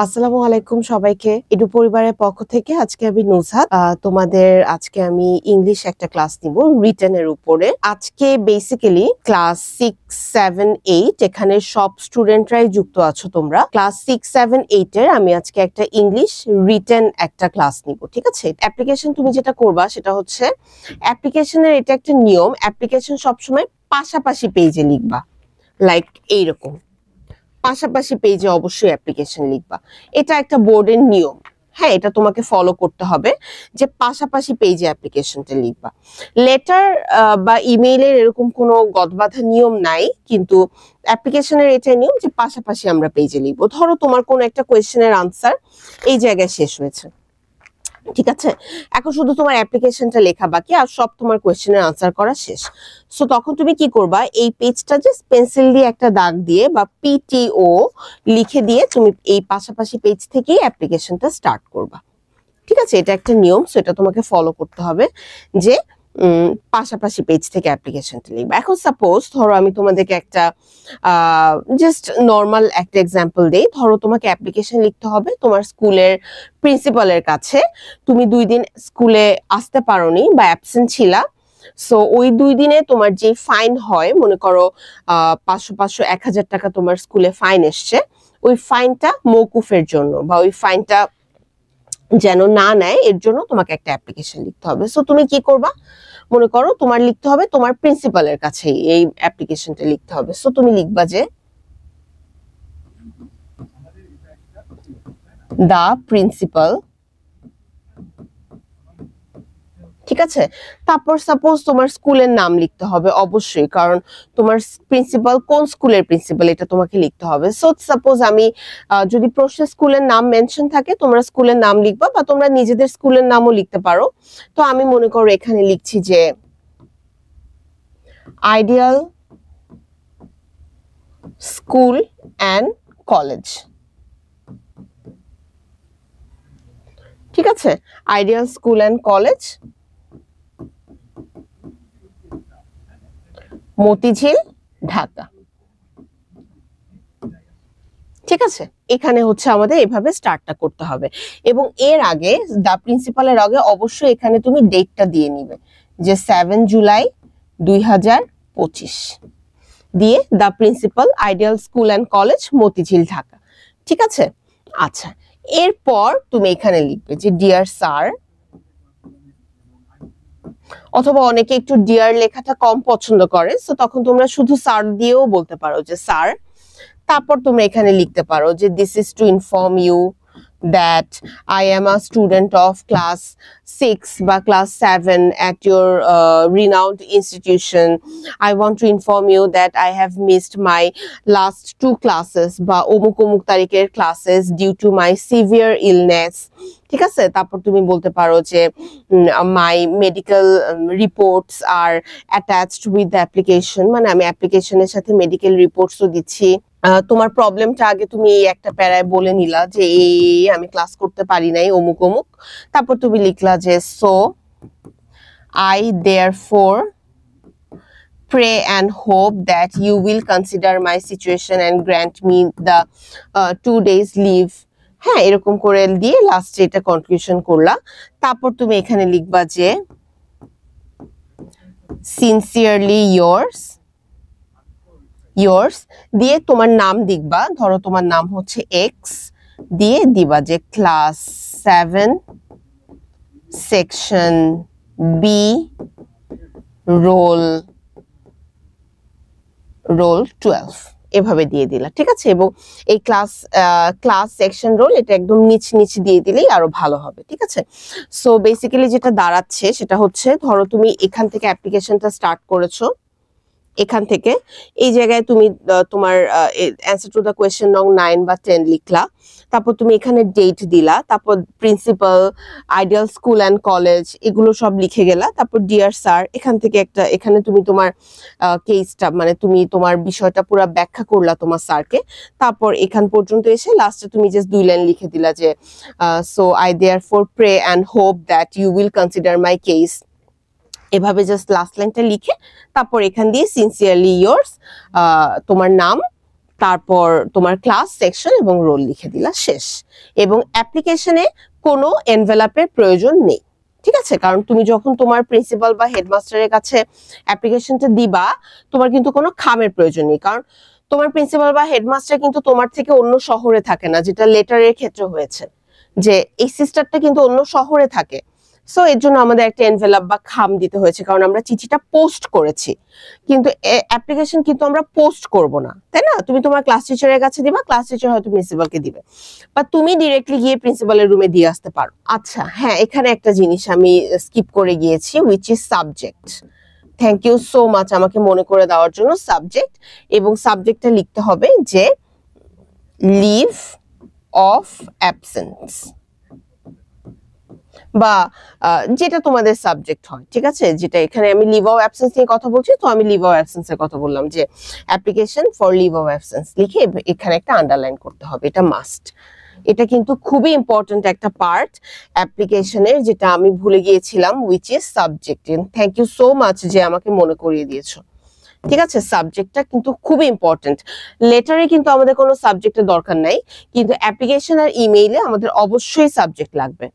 আসসালামু আলাইকুম সবাইকে। এডু পরিবারের পক্ষ থেকে আজকে আমি নুজহাত তোমাদের আজকে আমি ইংলিশ একটা ক্লাস নিব রিটেন এর উপরে। আজকে বেসিক্যালি ক্লাস 6, 7, 8 এখানে সব স্টুডেন্টরাই যুক্ত আছো তোমরা। ক্লাস 6, 7, 8 এর আমি আজকে একটা ইংলিশ রিটেন একটা ক্লাস নিব, ঠিক আছে? অ্যাপ্লিকেশন তুমি যেটা করবা সেটা হচ্ছে অ্যাপ্লিকেশনের এটা একটা নিয়ম, অ্যাপ্লিকেশন সবসময় পাশাপাশি পেজে লিখবা, লাইক এইরকম পাশাপাশি পেজে অবশ্যই অ্যাপ্লিকেশন লিখবা। এটা একটা বোর্ডের নিয়ম। হ্যাঁ, এটা তোমাকে ফলো করতে হবে যে পাশাপাশি পেজে অ্যাপ্লিকেশনটা লিখবা। লেটার বা ইমেইলের এরকম কোনো গদবাঁধা নিয়ম নাই, কিন্তু অ্যাপ্লিকেশনের এটা নিয়ম যে পাশাপাশি আমরা পেজে লিখবো। ধরো তোমার কোনো একটা কোয়েশ্চেনের আনসার এই জায়গায় শেষ হয়েছে, ঠিক আছে? এখন শুধু তোমার অ্যাপ্লিকেশনটা লেখা বাকি, আর সব তোমার কোয়েশ্চেনের আনসার করা শেষ। সো তখন তুমি কি করবা, এই পেজটা জাস্ট পেন্সিল দিয়ে একটা দাগ দিয়ে বা পিটিও লিখে দিয়ে তুমি এই পাশাপাশি পেজ থেকেই অ্যাপ্লিকেশনটা স্টার্ট করবা, ঠিক আছে? এটা একটা নিয়ম, সো এটা তোমাকে ফলো করতে হবে যে পাশাপাশি পেজ থেকে অ্যাপ্লিকেশনটা লিখবা। এখন সাপোজ ধরো আমি তোমাদেরকে একটা জাস্ট নর্মাল একটা এক্সাম্পল দেই। ধরো তোমাকে অ্যাপ্লিকেশন লিখতে হবে তোমার স্কুলের প্রিন্সিপালের কাছে। তুমি 2 দিন স্কুলে আসতে পারোনি বা অ্যাবসেন্ট ছিলা। সো ওই 2 দিনে তোমার যে ফাইন হয়, মনে করো 500 1000 টাকা তোমার স্কুলে ফাইন এসছে, ওই ফাইনটা মওকুফের জন্য বা ওই ফাইনটা যেন না নেয় এর জন্য তোমাকে একটা অ্যাপ্লিকেশন লিখতে হবে। সো তুমি কি করবা, মনে করো তোমার লিখতে হবে তোমার প্রিন্সিপালের কাছে এই অ্যাপ্লিকেশনটা লিখতে হবে। সো তুমি লিখবা যে দা প্রিন্সিপাল, ঠিক আছে? তারপর সাপোজ তোমার স্কুলের নাম লিখতে হবে অবশ্যই, কারণ তোমার প্রিন্সিপাল কোন স্কুলের প্রিন্সিপাল এটা তোমাকে লিখতে হবে। সো সাপোজ আমি যদি প্রশ্নে স্কুলের নাম মেনশন থাকে তোমরা স্কুলের নাম লিখবা, বা তোমরা নিজেদের স্কুলের নামও লিখতে পারো। তো আমি মনে করো এখানে লিখছি যে আইডিয়াল স্কুল অ্যান্ড কলেজ, ঠিক আছে? Ideal School and College Motijheel, Dhaka, ঠিক আছে? এখানে হচ্ছে আমাদের এভাবে স্টার্টটা করতে হবে, এবং এর আগে দা প্রিন্সিপালের আগে অবশ্যই এখানে তুমি ডেটটা দিয়ে নিবে যে 7 জুলাই 2025 দিয়ে the principal Ideal School and College Motijheel, Dhaka, ঠিক আছে? আচ্ছা, এরপর তুমি এখানে লিখবে যে ডিয়ার স্যার, অথবা অনেকে একটু ডিয়ার লেখাটা কম পছন্দ করে, সো তখন তোমরা শুধু স্যার দিয়েও বলতে পারো যে স্যার। তারপর তোমরা এখানে লিখতে পারো যে this is to inform you that I am a student of class 6 বা class 7 at your renowned institution. I want to inform you that I have missed my last 2 classes বা অমুক অমুক তারিখের classes due to my severe illness, ঠিক আছে? তারপর তুমি বলতে পারো যে my medical reports are attached with the application, মানে আমি অ্যাপ্লিকেশনের সাথে মেডিকেল রিপোর্টসও দিচ্ছি। তোমার প্রবলেমটা আগে তুমি এই একটা প্যারায় বলে নিলা যে এই আমি ক্লাস করতে পারি নাই অমুক অমুক। তারপর তুমি লিখলা যে so I therefore pray and hope that you will consider my situation and grant me the 2 days leave। হ্যাঁ, এরকম করে দিয়ে লাস্টে এটা কনক্লুশন করলা। তারপর তুমি এখানে লিখবা যে সিনসিয়ারলি yours দিয়ে তোমার নাম লিখবা। ধরো তোমার নাম হচ্ছে এক্স, দিয়ে দিবা যে ক্লাস 7 সেকশন বি রোল 12, এভাবে দিয়ে দিলা, ঠিক আছে? এবং এই ক্লাস সেকশন রোল এটা একদম নিচে দিয়ে দিলেই আরো ভালো হবে, ঠিক আছে? সো বেসিক্যালি যেটা দাঁড়াচ্ছে সেটা হচ্ছে, ধরো তুমি এখান থেকে অ্যাপ্লিকেশনটা স্টার্ট করেছো, এখান থেকে এই জায়গায় তুমি তোমার অ্যান্সার টু দ্য কোয়েশ্চেন নং 9 বা 10 লিখলা। তারপর তুমি এখানে ডেট দিলা, তারপর principal, Ideal School and college, এগুলো সব লিখে গেলা। তারপর ডিয়ার স্যার, এখান থেকে এখানে তুমি তোমার কেসটা মানে তুমি তোমার বিষয়টা পুরো ব্যাখ্যা করলা তোমার স্যারকে। তারপর এখান পর্যন্ত এসে লাস্টে তুমি জাস্ট 2 লাইন লিখে দিলা যে so I therefore pray and hope that you will consider my case. এভাবে জাস্ট লাস্ট লাইনটা লিখে তারপর এখান দিয়ে সিনসিয়ারলি yours তোমার নাম, তারপর তোমার ক্লাস, সেকশন এবং রোল লিখে দিলা, শেষ। এবং অ্যাপ্লিকেশনে কোনো এনভেলপের প্রয়োজন নেই, ঠিক আছে? কারণ তুমি যখন তোমার প্রিন্সিপাল বা হেডমাস্টারের কাছে অ্যাপ্লিকেশনটা দিবা, তোমার কিন্তু কোনো খামের প্রয়োজন নেই, কারণ তোমার প্রিন্সিপাল বা হেডমাস্টার কিন্তু তোমার থেকে অন্য শহরে থাকে না, যেটা লেটারের ক্ষেত্রে হয়েছে, যে এই সিস্টারটা কিন্তু অন্য শহরে থাকে। সো এর জন্য আমাদের একটা এনভেলপ বা খাম দিতে হয়েছে, কারণ আমরা চিঠিটা পোস্ট করেছি। কিন্তু অ্যাপ্লিকেশন কিন্তু আমরা পোস্ট করব না, তাই না? তুমি তোমার ক্লাস টিচারের কাছে দিবা, ক্লাস টিচার হয়তো প্রিন্সিপালকে দিবে, বা তুমি ডিরেক্টলি গিয়ে প্রিন্সিপালের রুমে দিয়ে আসতে পারো। আচ্ছা হ্যাঁ, এখানে একটা জিনিস আমি স্কিপ করে গিয়েছি, which is subject. Thank you so much আমাকে মনে করে দেওয়ার জন্য। সাবজেক্ট, এবং সাবজেক্টটা লিখতে হবে যে লিভ অফ অ্যাবসেন্স, বা যেটা তোমাদের সাবজেক্ট হয়, ঠিক আছে? যেটা এখানে আমি লিভ অফ অ্যাবসেন্স নিয়ে কথা বলছি, তো আমি লিভ অফ অ্যাবসেন্স এর কথা বললাম, যে application for leave of absence লিখে এখানে একটা আন্ডারলাইন করতে হবে, এটা মাস্ট। এটা কিন্তু খুবই ইম্পর্টেন্ট একটা পার্ট অ্যাপ্লিকেশনের, যেটা আমি ভুলে গিয়েছিলাম, which is subject. Thank you so much যে আমাকে মনে করিয়ে দিয়েছো। ঠিক আছে, সাবজেক্টটা কিন্তু খুবই ইম্পর্টেন্ট। লেটারে কিন্তু আমাদের কোনো সাবজেক্টের দরকার নাই, কিন্তু অ্যাপ্লিকেশন আর ইমেইলে আমাদের অবশ্যই সাবজেক্ট লাগবে।